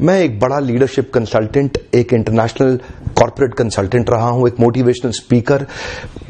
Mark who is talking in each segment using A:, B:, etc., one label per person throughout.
A: मैं एक बड़ा लीडरशिप कंसल्टेंट, एक इंटरनेशनल कॉर्पोरेट कंसल्टेंट रहा हूं, एक मोटिवेशनल स्पीकर।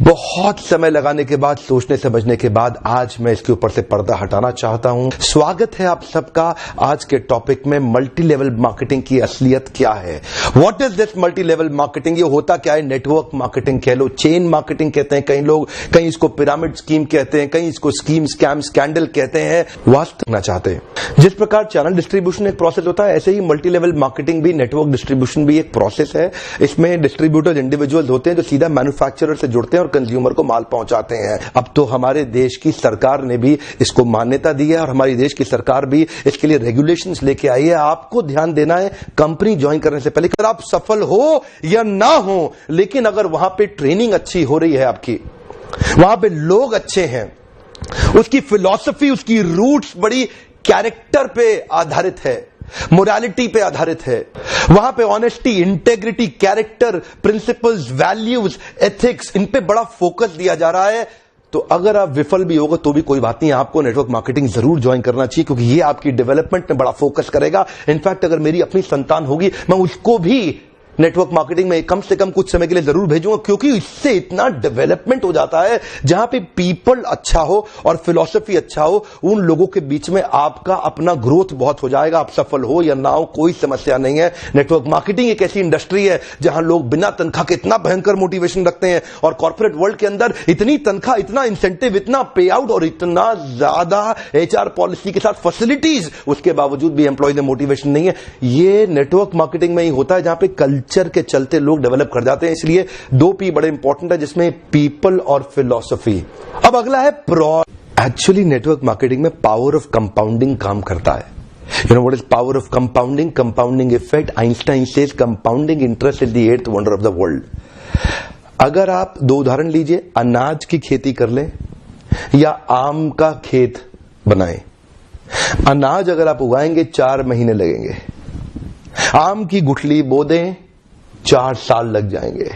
A: बहुत समय लगाने के बाद, सोचने समझने के बाद आज मैं इसके ऊपर से पर्दा हटाना चाहता हूं। स्वागत है आप सबका आज के टॉपिक में, मल्टी लेवल मार्केटिंग की असलियत क्या है। What is this multi level marketing? ये होता क्या है? नेटवर्क मार्केटिंग कह लो, चेन मार्केटिंग कहते हैं कई लोग, कहीं इसको पिरामिड स्कीम कहते हैं, कहीं इसको स्कीम स्कैम स्कैंडल कहते हैं। वास्तव चाहते हैं जिस प्रकार चैनल डिस्ट्रीब्यूशन एक प्रोसेस होता है, ऐसे ही मल्टी लेवल मार्केटिंग भी, नेटवर्क डिस्ट्रीब्यूशन भी एक प्रोसेस है। इसमें डिस्ट्रीब्यूटर्स इंडिविजुअल्स होते हैं जो सीधा मैन्युफैक्चरर से जुड़ते हैं और कंज्यूमर को माल पहुंचाते हैं। अब तो हमारे देश की सरकार ने भी इसको मान्यता दी है और हमारी देश की सरकार भी इसके लिए रेगुलेशंस लेके आई है। आपको ध्यान देना है कंपनी ज्वाइन करने से पहले, अगर आप सफल हो या ना हो, लेकिन अगर वहां पे ट्रेनिंग अच्छी हो रही है, आपकी वहां पे लोग अच्छे हैं, उसकी फिलॉसफी, उसकी रूट्स बड़ी कैरेक्टर पे आधारित है, मोरालिटी पे आधारित है, वहां पे honesty, integrity, character, principles, values, ethics, इन पे बड़ा फोकस दिया जा रहा है, तो अगर आप विफल भी होगा तो भी कोई बात नहीं, आपको नेटवर्क मार्केटिंग जरूर ज्वाइन करना चाहिए, क्योंकि ये आपकी डेवलपमेंट में बड़ा फोकस करेगा। इनफैक्ट अगर मेरी अपनी संतान होगी, मैं उसको भी नेटवर्क मार्केटिंग में कम से कम कुछ समय के लिए जरूर भेजूंगा, क्योंकि इससे इतना डेवलपमेंट हो जाता है। जहां पे पीपल अच्छा हो और फिलॉसफी अच्छा हो, उन लोगों के बीच में आपका अपना ग्रोथ बहुत हो जाएगा। आप सफल हो या ना हो, कोई समस्या नहीं है। नेटवर्क मार्केटिंग एक ऐसी इंडस्ट्री है जहां लोग बिना तनख्वाह के इतना भयंकर मोटिवेशन रखते हैं, और कॉर्पोरेट वर्ल्ड के अंदर इतनी तनख्वाह, इतना इंसेंटिव, इतना पे आउट और इतना ज्यादा एचआर पॉलिसी के साथ फैसिलिटीज, उसके बावजूद भी एम्प्लॉयज में मोटिवेशन नहीं है। ये नेटवर्क मार्केटिंग में ही होता है, जहां पे कल्चर के चलते लोग डेवलप कर जाते हैं। इसलिए 2 P बड़े इंपॉर्टेंट है, जिसमें पीपल और फिलॉसफी। अब अगला है एक्चुअली नेटवर्क मार्केटिंग में पावर ऑफ कंपाउंडिंग काम करता है। You know what is power of compounding? Compounding effect. Einstein says compounding interest is the 8th wonder of the world. अगर आप 2 उदाहरण लीजिए, अनाज की खेती कर लें या आम का खेत बनाएं। अनाज अगर आप उगाएंगे 4 महीने लगेंगे, आम की गुठली बो दें 4 साल लग जाएंगे।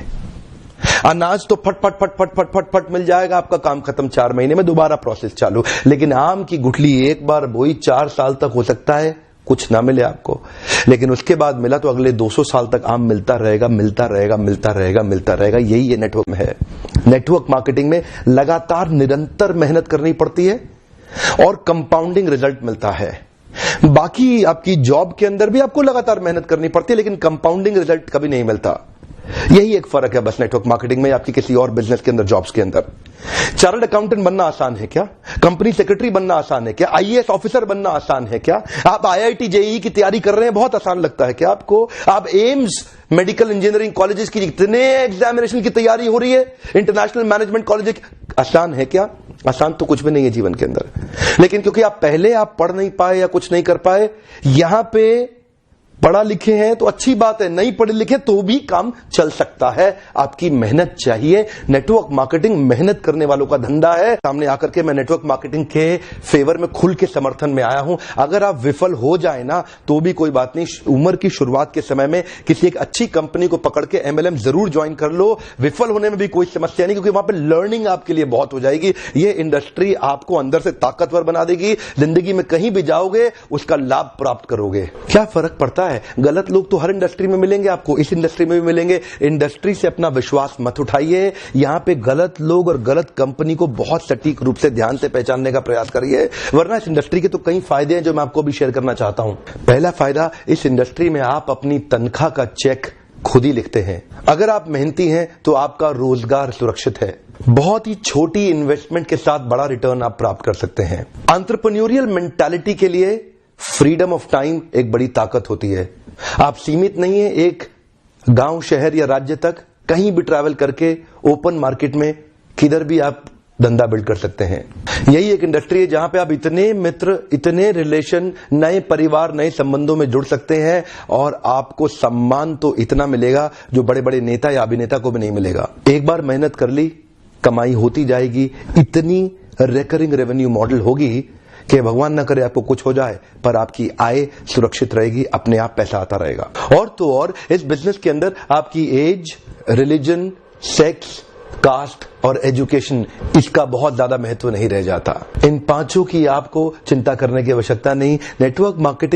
A: अनाज तो फट फट फट फट फट फट फट मिल जाएगा, आपका काम खत्म, 4 महीने में दोबारा प्रोसेस चालू। लेकिन आम की गुठली एक बार बोई 4 साल तक हो सकता है कुछ ना मिले आपको, लेकिन उसके बाद मिला तो अगले 200 साल तक आम मिलता रहेगा, मिलता रहेगा, मिलता रहेगा, मिलता रहेगा। यही ये नेटवर्क में है। नेटवर्क मार्केटिंग में लगातार निरंतर मेहनत करनी पड़ती है और कंपाउंडिंग रिजल्ट मिलता है। बाकी आपकी जॉब के अंदर भी आपको लगातार मेहनत करनी पड़ती है, लेकिन कंपाउंडिंग रिजल्ट कभी नहीं मिलता। यही एक फर्क है बस नेटवर्क मार्केटिंग में आपकी किसी और बिजनेस के अंदर, जॉब्स के अंदर। चार्टर्ड अकाउंटेंट बनना आसान है क्या? कंपनी सेक्रेटरी बनना आसान है क्या? आईएएस ऑफिसर बनना आसान है क्या? आप आईआईटी जेईई की तैयारी कर रहे हैं, बहुत आसान लगता है क्या आपको? आप एम्स मेडिकल इंजीनियरिंग कॉलेजेस की इतने एग्जामिनेशन की तैयारी हो रही है, इंटरनेशनल मैनेजमेंट कॉलेज, आसान है क्या? आसान तो कुछ भी नहीं है जीवन के अंदर। लेकिन क्योंकि आप पहले पढ़ नहीं पाए या कुछ नहीं कर पाए, यहां पे पढ़ा लिखे हैं तो अच्छी बात है, नहीं पढ़े लिखे तो भी काम चल सकता है। आपकी मेहनत चाहिए। नेटवर्क मार्केटिंग मेहनत करने वालों का धंधा है। सामने आकर के मैं नेटवर्क मार्केटिंग के फेवर में खुल के समर्थन में आया हूं। अगर आप विफल हो जाए ना तो भी कोई बात नहीं, उम्र की शुरुआत के समय में किसी एक अच्छी कंपनी को पकड़ के MLM जरूर ज्वाइन कर लो। विफल होने में भी कोई समस्या नहीं, क्योंकि वहां पर लर्निंग आपके लिए बहुत हो जाएगी। ये इंडस्ट्री आपको अंदर से ताकतवर बना देगी। जिंदगी में कहीं भी जाओगे उसका लाभ प्राप्त करोगे। क्या फर्क पड़ता है? गलत लोग तो हर इंडस्ट्री में मिलेंगे आपको, इस इंडस्ट्री में भी मिलेंगे। इंडस्ट्री से अपना विश्वास मत उठाइए। यहां पे गलत लोग और गलत कंपनी को बहुत सटीक रूप से ध्यान से पहचानने का प्रयास करिए, वरना इस इंडस्ट्री के तो कई फायदे हैं जो मैं आपको भी शेयर करना चाहता हूं। पहला फायदा, इस इंडस्ट्री में आप अपनी तनख्वाह का चेक खुद ही लिखते हैं। अगर आप मेहनती हैं तो आपका रोजगार सुरक्षित है। बहुत ही छोटी इन्वेस्टमेंट के साथ बड़ा रिटर्न आप प्राप्त कर सकते हैं। एंटरप्रेन्योरियल मेंटालिटी के लिए फ्रीडम ऑफ टाइम एक बड़ी ताकत होती है। आप सीमित नहीं है एक गांव, शहर या राज्य तक, कहीं भी ट्रैवल करके ओपन मार्केट में किधर भी आप धंधा बिल्ड कर सकते हैं। यही एक इंडस्ट्री है जहां पे आप इतने मित्र, इतने रिलेशन, नए परिवार, नए संबंधों में जुड़ सकते हैं, और आपको सम्मान तो इतना मिलेगा जो बड़े बड़े नेता या अभिनेता को भी नहीं मिलेगा। एक बार मेहनत कर ली, कमाई होती जाएगी। इतनी रिकरिंग रेवेन्यू मॉडल होगी कि भगवान ना करे आपको कुछ हो जाए, पर आपकी आय सुरक्षित रहेगी, अपने आप पैसा आता रहेगा। और तो और इस बिजनेस के अंदर आपकी एज, रिलीजन, सेक्स, कास्ट और एजुकेशन, इसका बहुत ज्यादा महत्व नहीं रह जाता। इन 5 की आपको चिंता करने की आवश्यकता नहीं। Network marketing